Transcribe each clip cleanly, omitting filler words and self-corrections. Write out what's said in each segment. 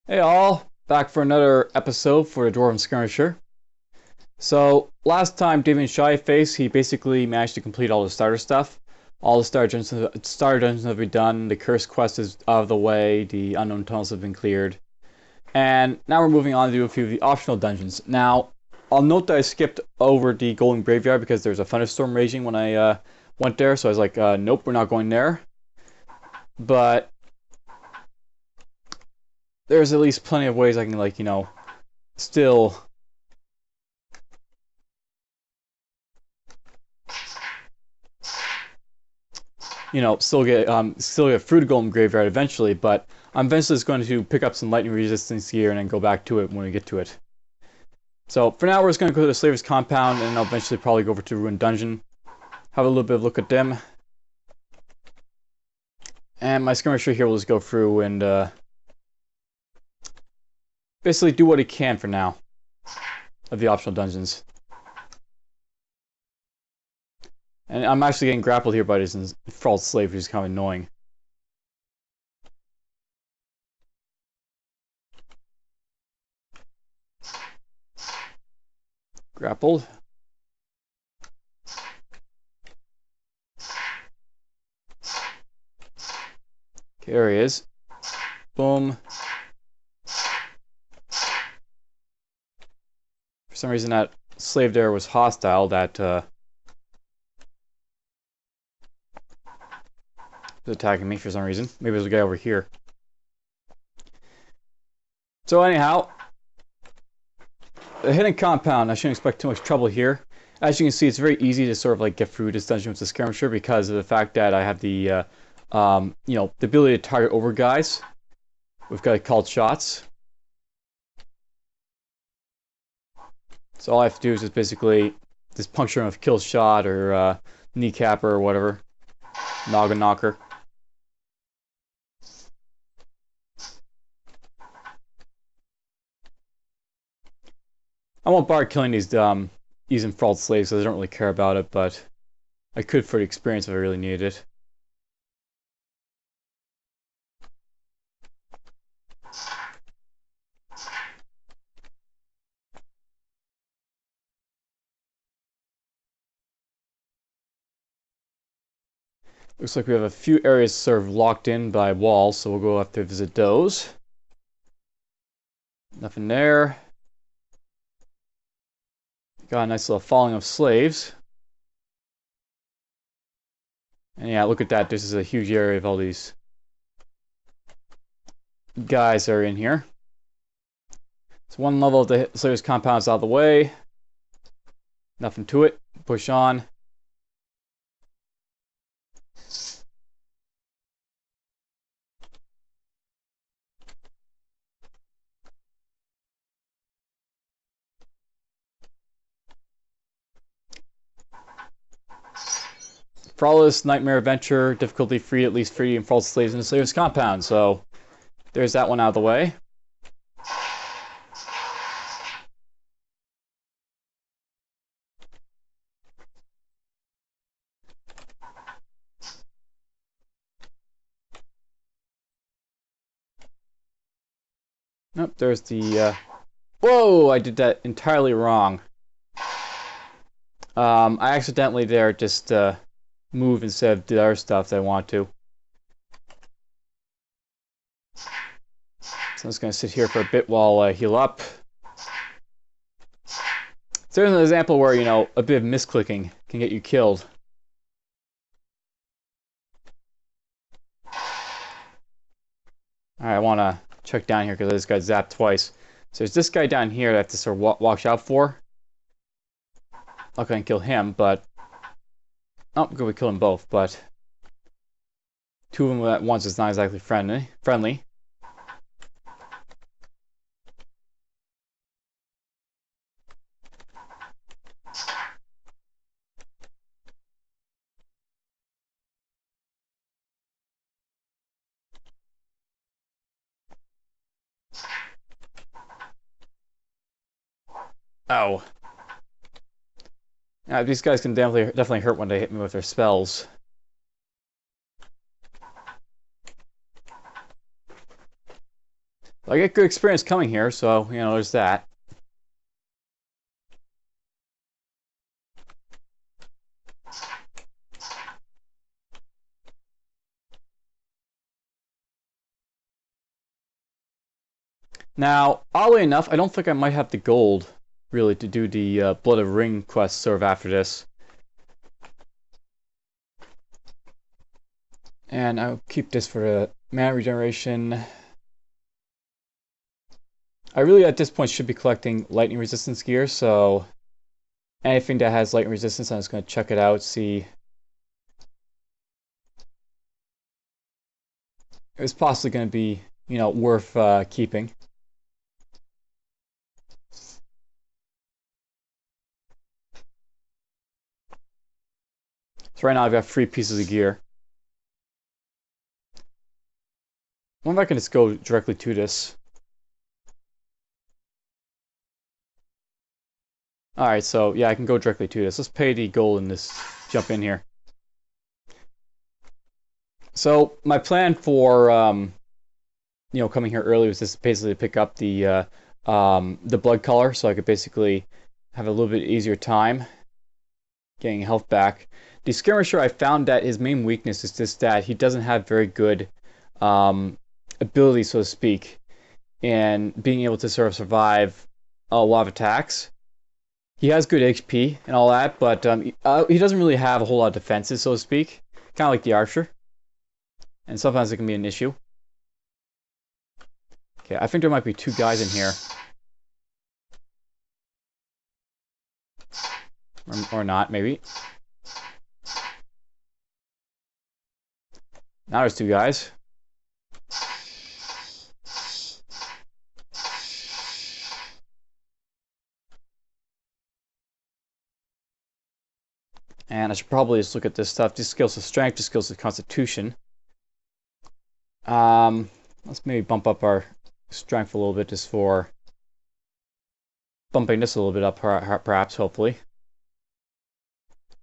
Hey all, back for another episode for the Dwarven Skirmisher. So, last time David Shy faced, he basically managed to complete all the starter stuff. All the starter dungeons have been done, the curse quest is out of the way, the unknown tunnels have been cleared. And now we're moving on to do a few of the optional dungeons. Now, I'll note that I skipped over the Golem Graveyard because there's a Thunderstorm raging when I went there, so I was like, nope, we're not going there. But there's at least plenty of ways I can, like, still still get through the Golem Graveyard eventually, but I'm eventually just going to pick up some lightning resistance gear and then go back to it when we get to it. So for now, we're just going to go to the Slaver's Compound, and I'll eventually probably go over to Ruined Dungeon, have a little bit of a look at them, and my Skirmisher here will just go through and basically do what he can for now of the optional dungeons. And I'm actually getting grappled here by this false slave, who's kind of annoying. Grappled. Okay, there he is. Boom. For some reason that slave there was hostile, that was attacking me for some reason. Maybe there's a guy over here. So anyhow, the hidden compound, I shouldn't expect too much trouble here. As you can see, it's very easy to sort of like get through this dungeon with the Skirmisher because of the fact that I have the the ability to target over guys. We've got called shots. So all I have to do is just basically just puncture him with kill shot or kneecapper or whatever. Noggin knocker. I won't bother killing these enthralled slaves, so I don't really care about it, but I could for the experience if I really needed it. Looks like we have a few areas sort of locked in by walls, so we'll go have to visit those. Nothing there. Got a nice little falling of slaves. And yeah, look at that. This is a huge area of all these guys that are in here. So one level of the Slaver's Compound is out of the way. Nothing to it. Push on. Flawless Nightmare Adventure, difficulty free, at least 3 enthralled slaves in the Slaver's Compound. So there's that one out of the way. Nope, there's the whoa, I did that entirely wrong. I accidentally there just move instead of the other stuff that I want to. So I'm just going to sit here for a bit while I heal up. So there's an example where, a bit of misclicking can get you killed. Alright, I want to check down here because this got zapped twice. So there's this guy down here that I have to sort of watch out for. Not going to kill him, but... Oh, I'm going to kill them both, but... 2 of them at once is not exactly friendly. Oh. Yeah, these guys can definitely hurt when they hit me with their spells. I get good experience coming here, so, you know, there's that. Now, oddly enough, I don't think I might have the gold, really, to do the Blood of Ring quest sort of after this. And I'll keep this for the mana regeneration. I really, at this point, should be collecting lightning resistance gear, so anything that has lightning resistance, I'm just going to check it out, see. It's possibly going to be, you know, worth keeping. So right now I've got 3 pieces of gear. I wonder if I can just go directly to this. Alright, so yeah, I can go directly to this. Let's pay the gold and just jump in here. So my plan for you know, coming here early was just basically to pick up the Bloodcaller, so I could basically have a little bit easier time getting health back. The Skirmisher, I found that his main weakness is just that he doesn't have very good ability, so to speak, in being able to sort of survive a lot of attacks. He has good HP and all that, but he doesn't really have a whole lot of defenses, so to speak. Kind of like the Archer. And sometimes it can be an issue. Okay, I think there might be 2 guys in here. Or not, maybe. Now there's 2 guys. And I should probably just look at this stuff. Just skills of strength, just skills of constitution. Let's maybe bump up our strength a little bit just for bumping this a little bit up, perhaps, hopefully.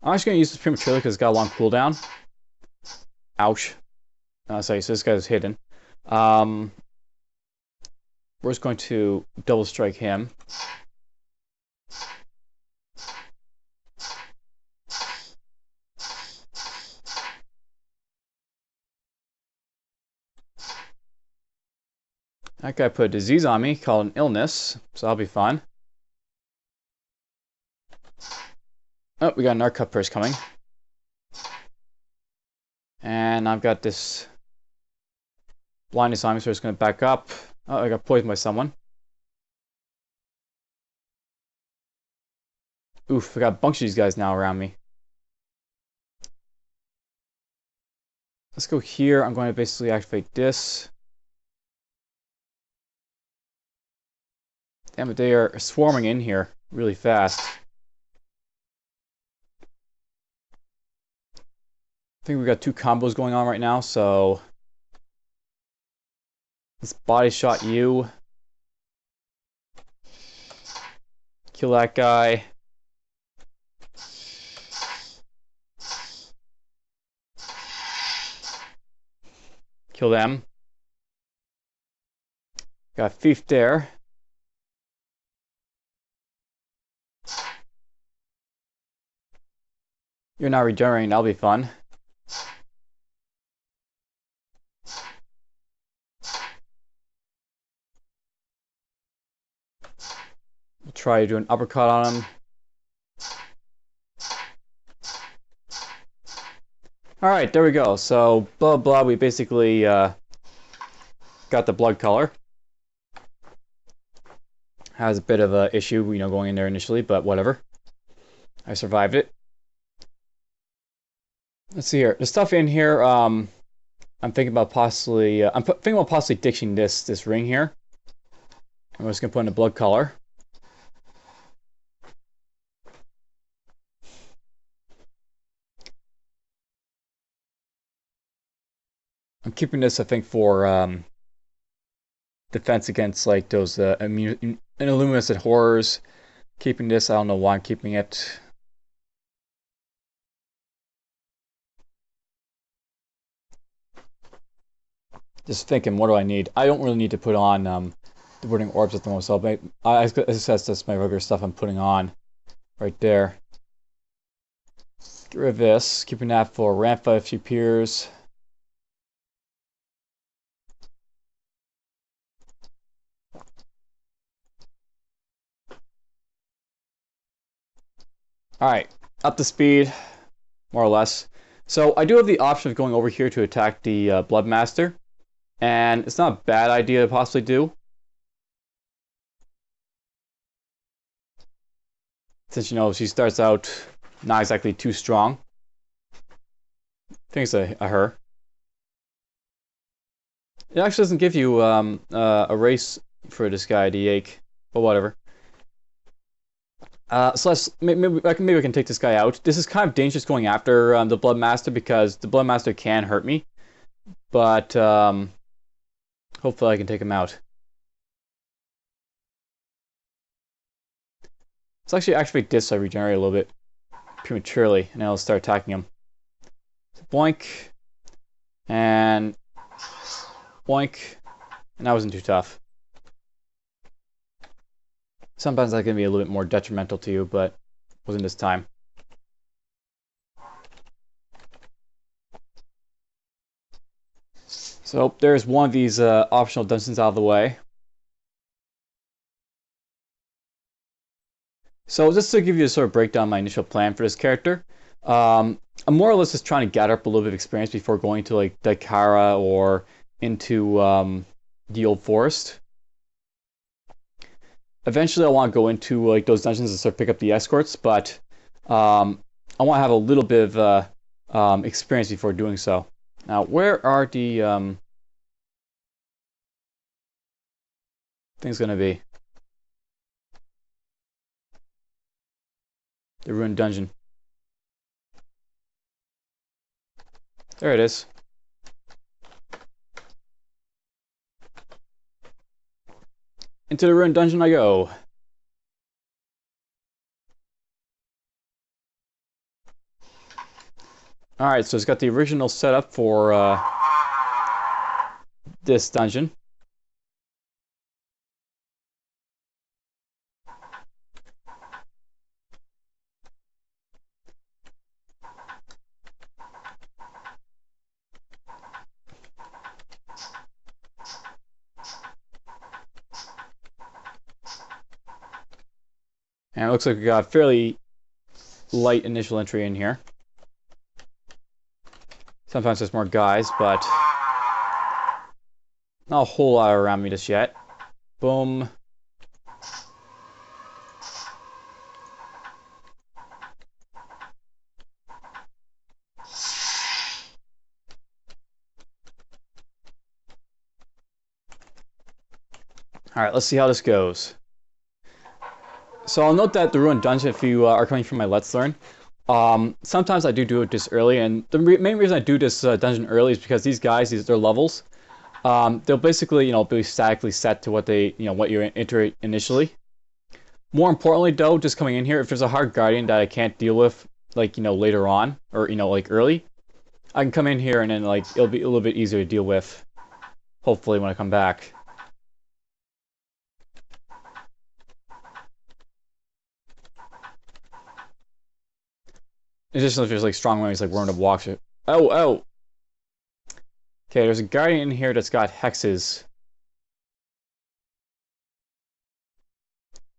I'm actually going to use this prematurely because it's got a long cooldown. Ouch. Sorry, so this guy's hidden. We're just going to double strike him. That guy put a disease on me called an illness, so that'll be fun. Oh, we got an Arc First coming. And I've got this blindness on me, so I'm just going to back up. Oh, I got poisoned by someone. Oof, I got a bunch of these guys now around me. Let's go here. I'm going to basically activate this. Damn it, they are swarming in here really fast. I think we've got 2 combos going on right now, so let's body shot you. Kill that guy. Kill them. Got a thief there. You're not regenerating, that'll be fun. We'll try to do an uppercut on him. Alright, there we go. So, blah blah, we basically got the Bloodcaller. Has a bit of a issue, you know, going in there initially, but whatever. I survived it. Let's see here. The stuff in here, I'm thinking about possibly, ditching this ring here. I'm just gonna put in a Bloodcaller. I'm keeping this, I think, for defense against like those illuminescent horrors. Keeping this, I don't know why I'm keeping it. Just thinking, what do I need? I don't really need to put on the wording orbs at the moment. So that's my regular stuff I'm putting on right there. Get rid of this, keeping that for Rampa if she appears. Alright, up to speed, more or less. So I do have the option of going over here to attack the Bloodmaster, and it's not a bad idea to possibly do. Since, you know, she starts out not exactly too strong. Thanks to her. It actually doesn't give you a race for this guy, the Yake, but whatever. So maybe we can take this guy out. This is kind of dangerous going after the Bloodmaster because the Bloodmaster can hurt me, but hopefully I can take him out. Let's actually activate this so I regenerate a little bit prematurely, and then I'll start attacking him. So boink, and boink, and that wasn't too tough. Sometimes that can be a little bit more detrimental to you, but wasn't this time. So there's one of these optional dungeons out of the way. So just to give you a sort of breakdown of my initial plan for this character, I'm more or less just trying to gather up a little bit of experience before going to like Daikara or into the Old Forest. Eventually, I want to go into like those dungeons and start pick up the escorts, but I want to have a little bit of experience before doing so. Now, where are the things going to be? The ruined dungeon. There it is. Into the ruined dungeon I go. Alright, so it's got the original setup for this dungeon. And it looks like we got a fairly light initial entry in here. Sometimes there's more guys, but not a whole lot around me just yet. Boom. Alright, let's see how this goes. So I'll note that the ruined dungeon, if you are coming from my Let's Learn, sometimes I do it this early, and the main reason I do this dungeon early is because these guys, their levels, they'll basically, you know, be statically set to what they, you know, what you enter initially. More importantly, though, just coming in here, if there's a hard guardian that I can't deal with, like, you know, later on, or, you know, like early, I can come in here and then, like, it'll be a little bit easier to deal with, hopefully, when I come back. Additionally, if there's like strong enemies like Worm of Walks. Oh! Okay, there's a guardian in here that's got hexes.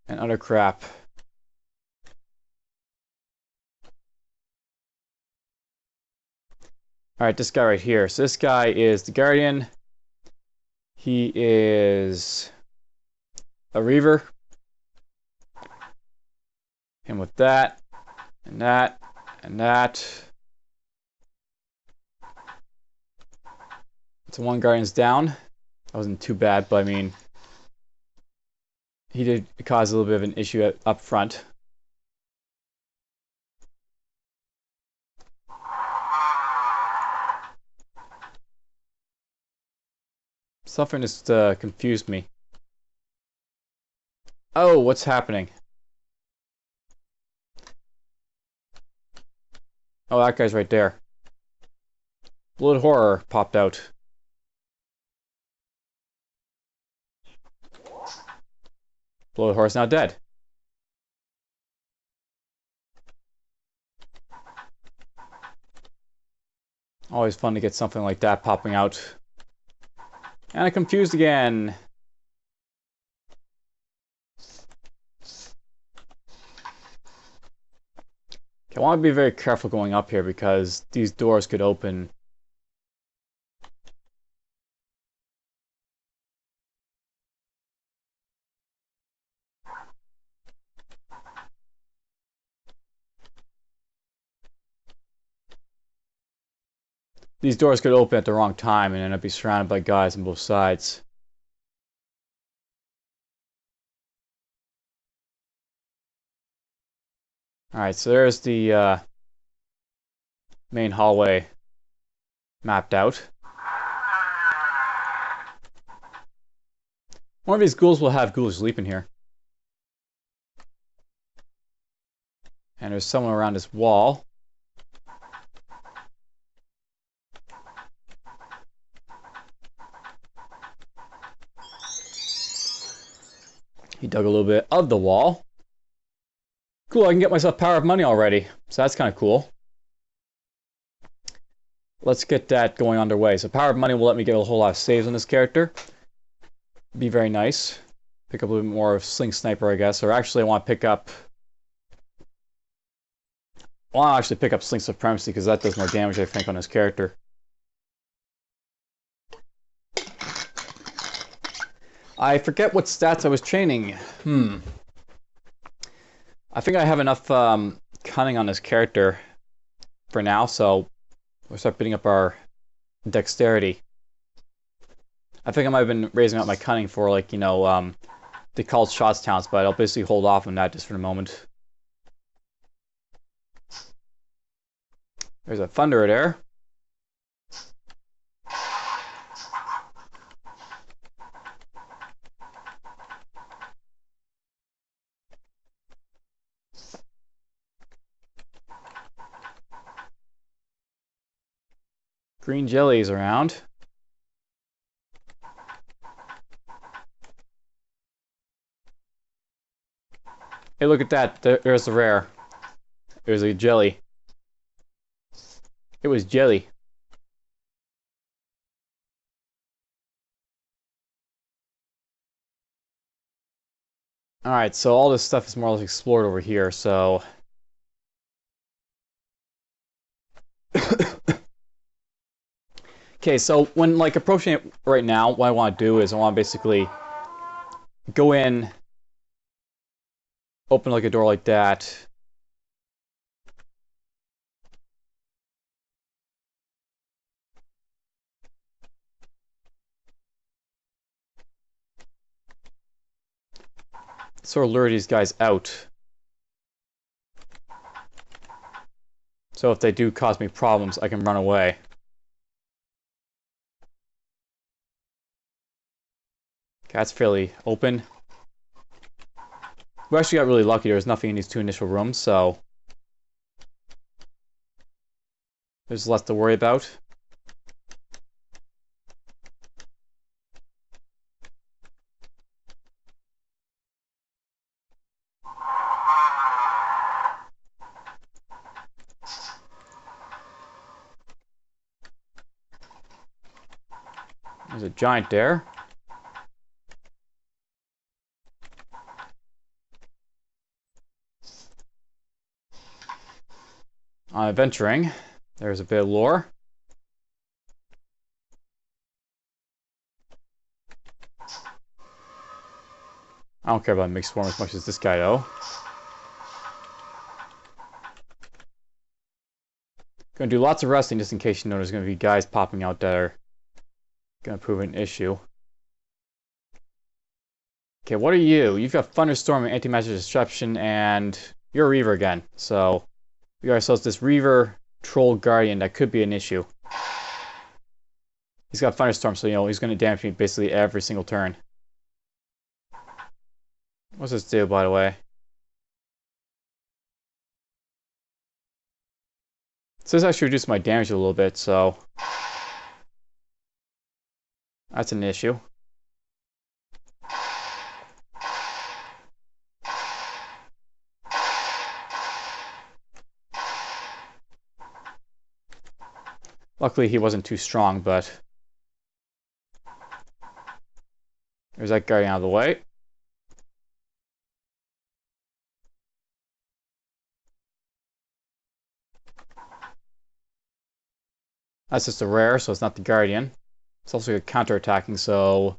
And other crap. Alright, this guy right here. So this guy is the guardian. He is a reaver. Him with that. And that. And that. So one guardian's down. That wasn't too bad, but I mean, he did cause a little bit of an issue up front. Something just confused me. Oh, what's happening? Oh, that guy's right there. Blood Horror popped out. Blood horse now dead. Always fun to get something like that popping out. And I'm confused again. Okay, I want to be very careful going up here because these doors could open. These doors could open at the wrong time and then I'd be surrounded by guys on both sides. Alright, so there's the main hallway mapped out. One of these ghouls will have ghouls sleeping here. And there's someone around this wall. He dug a little bit of the wall. Cool, I can get myself power of money already. So that's kind of cool. Let's get that going underway. So power of money will let me get a whole lot of saves on this character. Be very nice. Pick up a little bit more of Sling Sniper, I guess. Or actually, I want to pick up... I want to actually pick up Sling Supremacy because that does more damage, I think, on this character. I forget what stats I was training. I think I have enough cunning on this character for now, so we'll start building up our dexterity. I think I might have been raising up my cunning for, like, you know, the called shots talents, but I'll basically hold off on that just for the moment. There's a Thunderer there. Green jellies around. Hey, look at that. There's the rare. There's a jelly. It was jelly. Alright, so all this stuff is more or less explored over here, so... Okay, so when, like, approaching it right now, what I want to do is I want to basically go in, open like a door like that. Sort of lure these guys out. So if they do cause me problems, I can run away. Okay, that's fairly open. We actually got really lucky. There was nothing in these two initial rooms, so there's less to worry about. There's a giant there. On adventuring, there's a bit of lore. I don't care about mixed form as much as this guy, though. Gonna do lots of resting just in case you know there's gonna be guys popping out that are gonna prove an issue. Okay, what are you? You've got Thunderstorm and Anti-Magic Disruption, and you're a Reaver again. So we got ourselves this Reaver Troll Guardian that could be an issue. He's got Thunderstorm, so you know he's gonna damage me basically every single turn. What's this do, by the way? So this actually reduced my damage a little bit, so that's an issue. Luckily, he wasn't too strong, but... There's that guardian out of the way. That's just a rare, so it's not the guardian. It's also counter-attacking, so...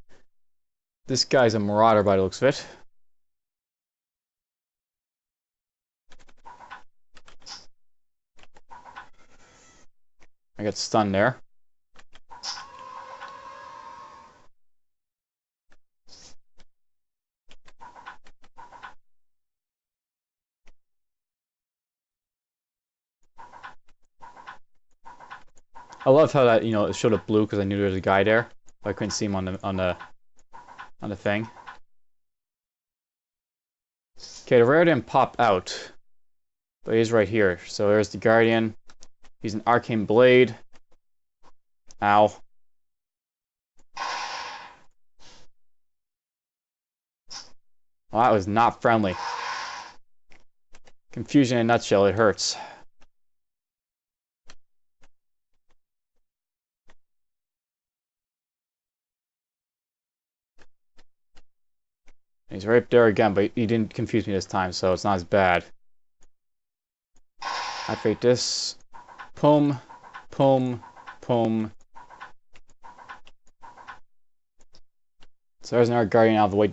This guy's a marauder by the looks of it. I got stunned there. I love how that, it showed up blue because I knew there was a guy there, but I couldn't see him on the thing. Okay, the rare didn't pop out, but he's right here. So there's the guardian. He's an arcane blade. Ow. Well, that was not friendly. Confusion in a nutshell, it hurts. He's right there again, but he didn't confuse me this time, so it's not as bad. Activate this. Pum, pum, pum. So there's another guardian out of the way.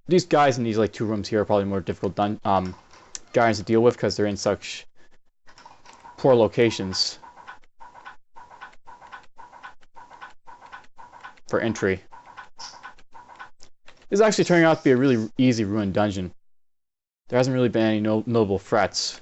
These guys in these like 2 rooms here are probably more difficult guardians to deal with because they're in such poor locations for entry. This is actually turning out to be a really easy ruined dungeon. There hasn't really been any notable threats.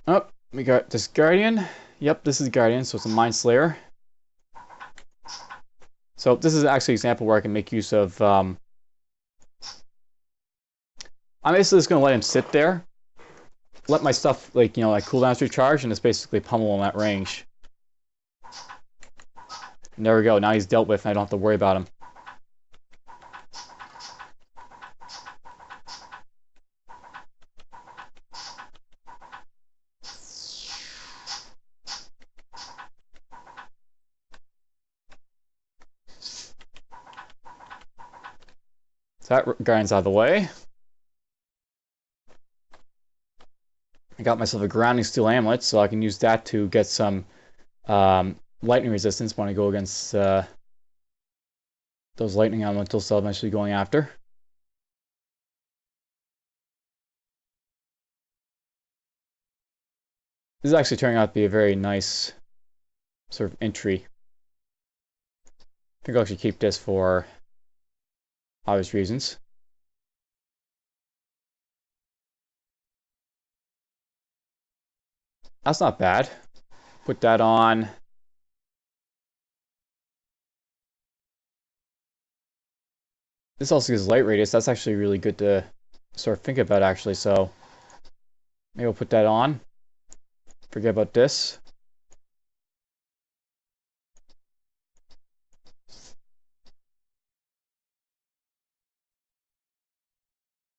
Oh, we got this guardian. Yep, this is guardian, so it's a mind slayer. So this is actually an example where I can make use of I'm basically just going to let him sit there, let my stuff, like cooldowns recharge, and it's basically pummel him at range. And there we go, now he's dealt with and I don't have to worry about him. So that guardian's out of the way. I got myself a grounding steel amulet, so I can use that to get some lightning resistance when I go against those lightning elementals I'm eventually going after. This is actually turning out to be a very nice sort of entry. I think I'll actually keep this for obvious reasons. That's not bad. Put that on. This also gives light radius. That's actually really good to sort of think about, actually. So maybe we'll put that on. Forget about this.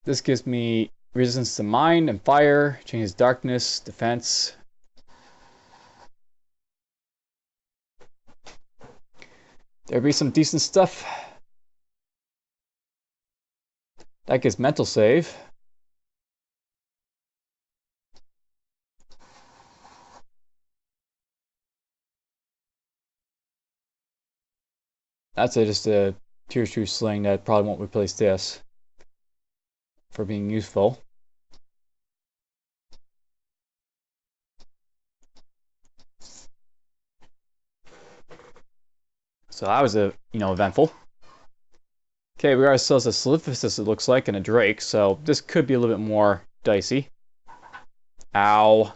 This gives me resistance to mind and fire, changes darkness, defense. There'll be some decent stuff. That gives mental save. That's just a tier 2 sling that probably won't replace this for being useful. So that was eventful. Okay, we got ourselves a Solificus, it looks like, and a Drake, so this could be a little bit more dicey. Ow.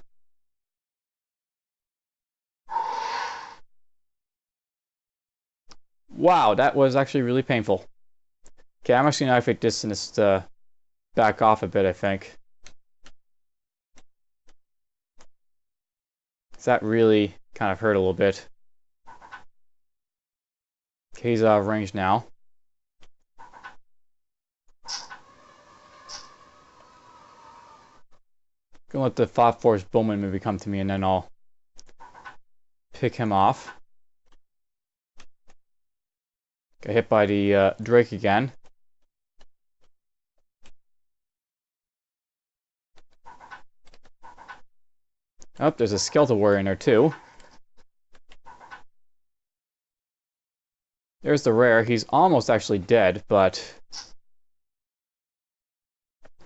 Wow, that was actually really painful. Okay, I'm actually going to activate this and just back off a bit, I think. That really kind of hurt a little bit. Okay, he's out of range now. Gonna let the 5-4 bowman maybe come to me, and then I'll pick him off. Got hit by the Drake again. Oh, there's a skeletal warrior in there too. There's the rare. He's almost actually dead, but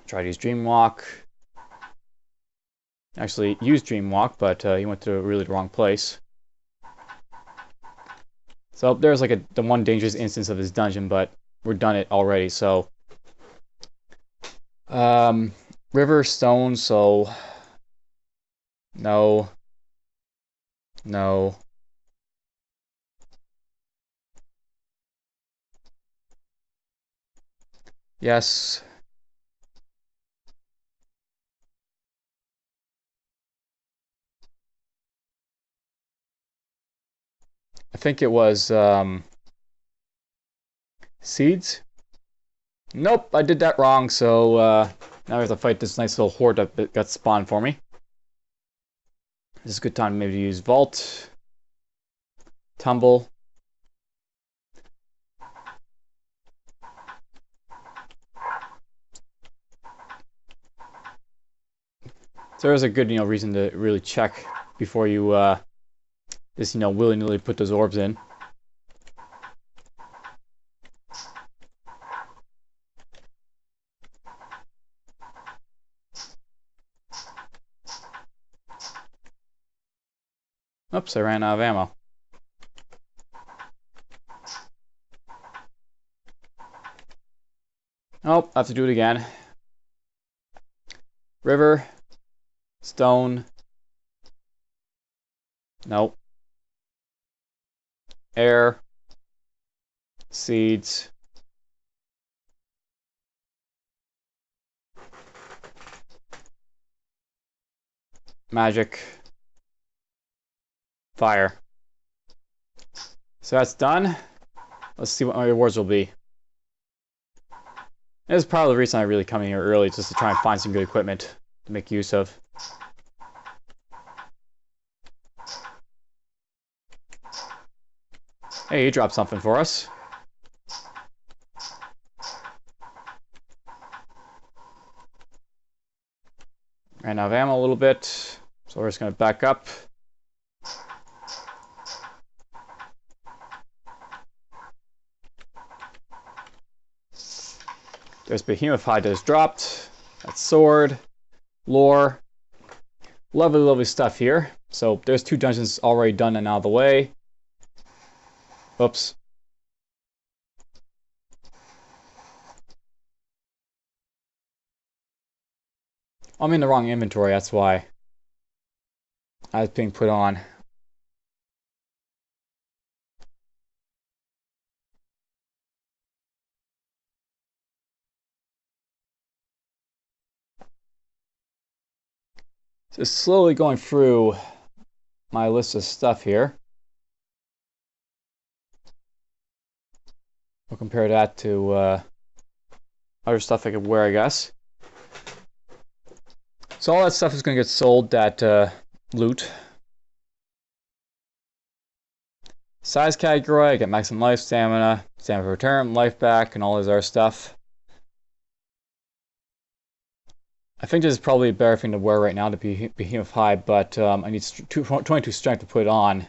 try to use Dreamwalk. Actually used Dreamwalk, but he went to really the wrong place. So there's like the one dangerous instance of his dungeon, but we're done it already. So river, stone, so no. Yes. I think it was seeds. Nope, I did that wrong. So now we have to fight this nice little horde that got spawned for me. This is a good time maybe to use Vault, Tumble. So there's a good reason to really check before you just willy-nilly put those orbs in. Oops, I ran out of ammo. Oh, I have to do it again. River, stone. Nope. Air, seeds. Magic. Fire. So that's done. Let's see what my rewards will be. This is probably the reason I really come in here early, just to try and find some good equipment to make use of. Hey, he dropped something for us. Ran out of ammo a little bit, so we're just going to back up. There's Behemoth Hide that is dropped. That's sword, lore. Lovely, lovely stuff here. So there's 2 dungeons already done and out of the way. Oops. I'm in the wrong inventory, that's why I was being put on. So slowly going through my list of stuff here. We'll compare that to other stuff I could wear, I guess. So all that stuff is going to get sold, that loot. Size category, I get maximum life, stamina for return, life back, and all this other stuff. I think this is probably a better thing to wear right now to be Behemoth Hide, but I need 22 strength to put it on.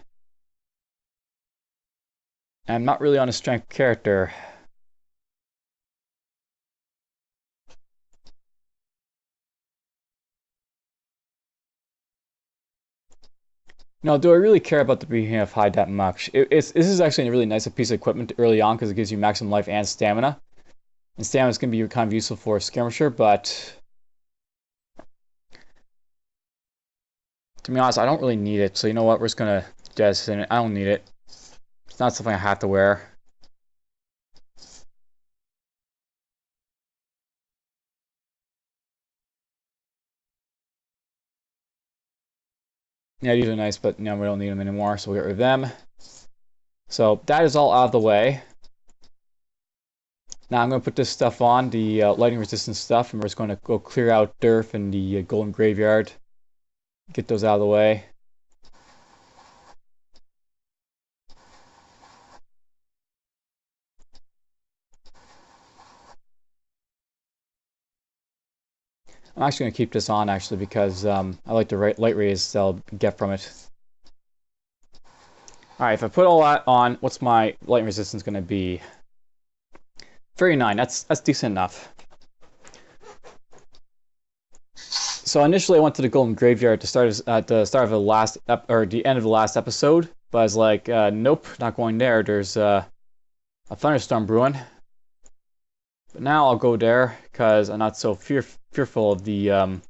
And I'm not really on a strength character. Now, do I really care about the Behemoth Hide that much? This is actually a really nice piece of equipment early on because it gives you maximum life and stamina. And stamina is going to be kind of useful for Skirmisher, but to be honest, I don't really need it. So you know what? We're just going to jettison it. I don't need it. It's not something I have to wear. Yeah, these are nice, but we don't need them anymore, so we'll get rid of them. So that is all out of the way. Now I'm going to put this stuff on, the lightning resistant stuff, and we're just going to go clear out Durf and the Golem Graveyard. Get those out of the way. I'm actually going to keep this on actually because I like the light rays I'll get from it. Alright, if I put all that on, what's my light resistance going to be? 39, that's decent enough. So initially I went to the Golem Graveyard to start at the start of the last or the end of the last episode, but I was like, nope, not going there. There's a Thunderstorm brewing. But now I'll go there because I'm not so fearful of the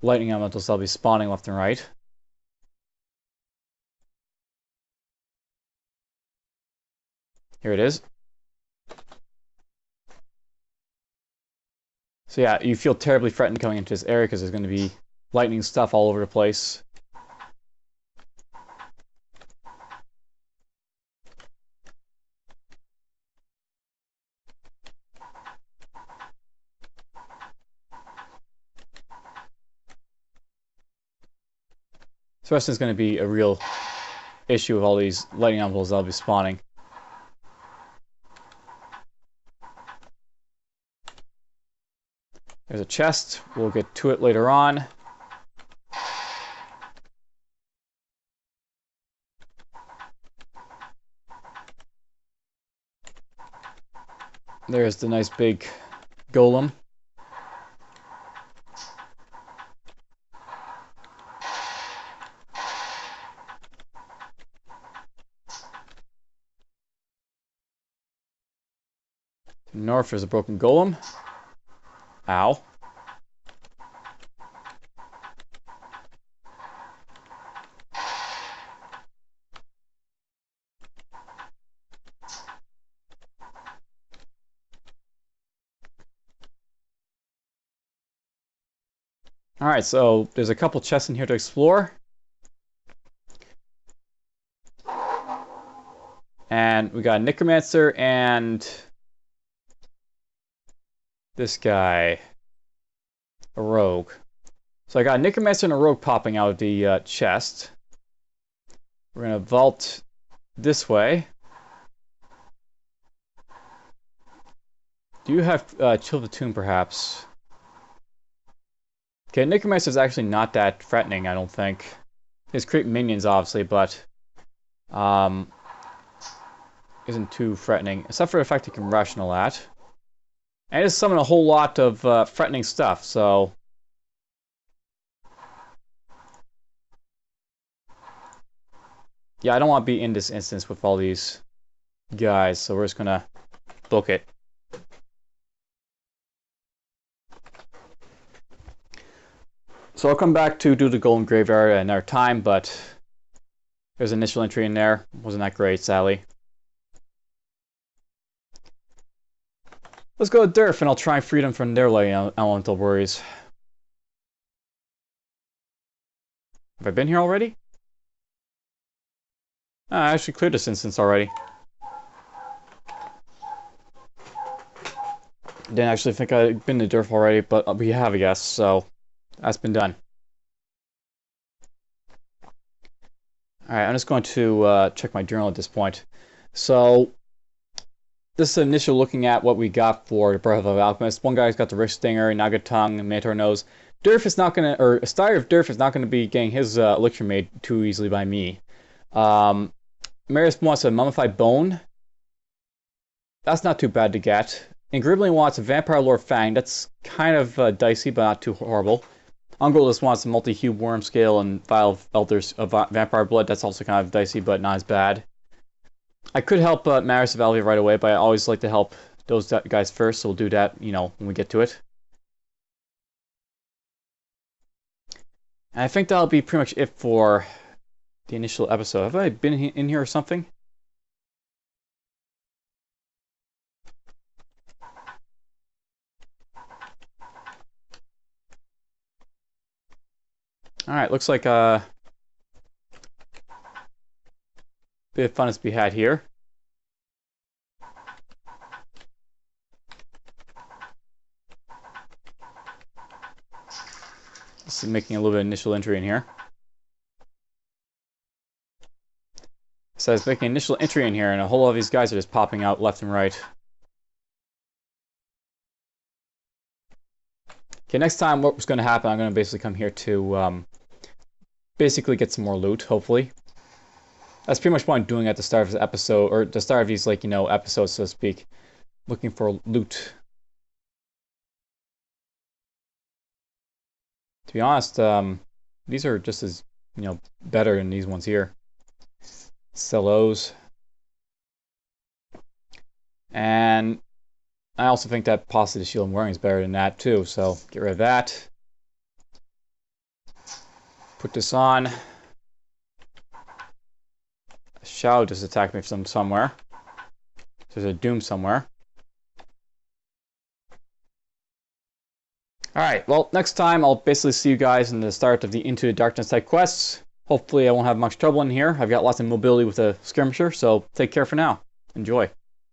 lightning elementals that'll be spawning left and right. Here it is. So yeah, you feel terribly threatened coming into this area because there's going to be lightning stuff all over the place. So this is going to be a real issue with all these lightning elementals that'll be spawning. There's a chest. We'll get to it later on. There's the nice big golem. North is a broken golem. Ow. Alright, so there's a couple chests in here to explore. And we got a Necromancer and this guy, a rogue. So I got a Necromancer and a rogue popping out of the chest. We're going to vault this way. Do you have Chill the Tomb, perhaps? Okay, Necromancer is actually not that threatening, I don't think. His creep minions, obviously, but isn't too threatening, except for the fact he can rush and all that. And it just summon a whole lot of threatening stuff, so... Yeah, I don't want to be in this instance with all these guys, so we're just gonna book it. So I'll come back to do the Golem Graveyard at another time, but there's an initial entry in there. Wasn't that great, sadly. Let's go to Durf, and I'll try and free them from their lightning elemental worries. Have I been here already? I actually cleared this instance already. Didn't actually think I'd been to Durf already, but we have, I guess, so that's been done. Alright, I'm just going to check my journal at this point. So, this is initial looking at what we got for the Breath of the Alchemist. One guy's got the Rift Stinger, Naga Tongue, Mantor Nose. Durf is not going to, or Starry of Durf is not going to be getting his elixir made too easily by me. Marius wants a Mummified Bone. That's not too bad to get. And Gribbling wants a Vampire Lord Fang. That's kind of dicey, but not too horrible. Ungolus wants a Multi-Hue Worm Scale and Vial of Elders of Vampire Blood. That's also kind of dicey, but not as bad. I could help Marius of Alvia right away, but I always like to help those guys first, so we'll do that, you know, when we get to it. And I think that'll be pretty much it for the initial episode. Have I been in here or something? Alright, looks like been bit of fun is to be had here. This is making a little bit of initial entry in here. So it's making initial entry in here, and a whole lot of these guys are just popping out left and right. Okay, next time what's going to happen, I'm going to basically come here to basically get some more loot, hopefully. That's pretty much what I'm doing at the start of this episode, or the start of these, like, you know, episodes, so to speak. Looking for loot. To be honest, these are just as, you know, better than these ones here. Sell those. And I also think that possibly the shield I'm wearing is better than that too, so get rid of that. Put this on. A shadow just attacked me from somewhere. There's a doom somewhere. Alright, well, next time I'll basically see you guys in the start of the Into the Darkness type quests. Hopefully I won't have much trouble in here. I've got lots of mobility with a Skirmisher, so take care for now. Enjoy.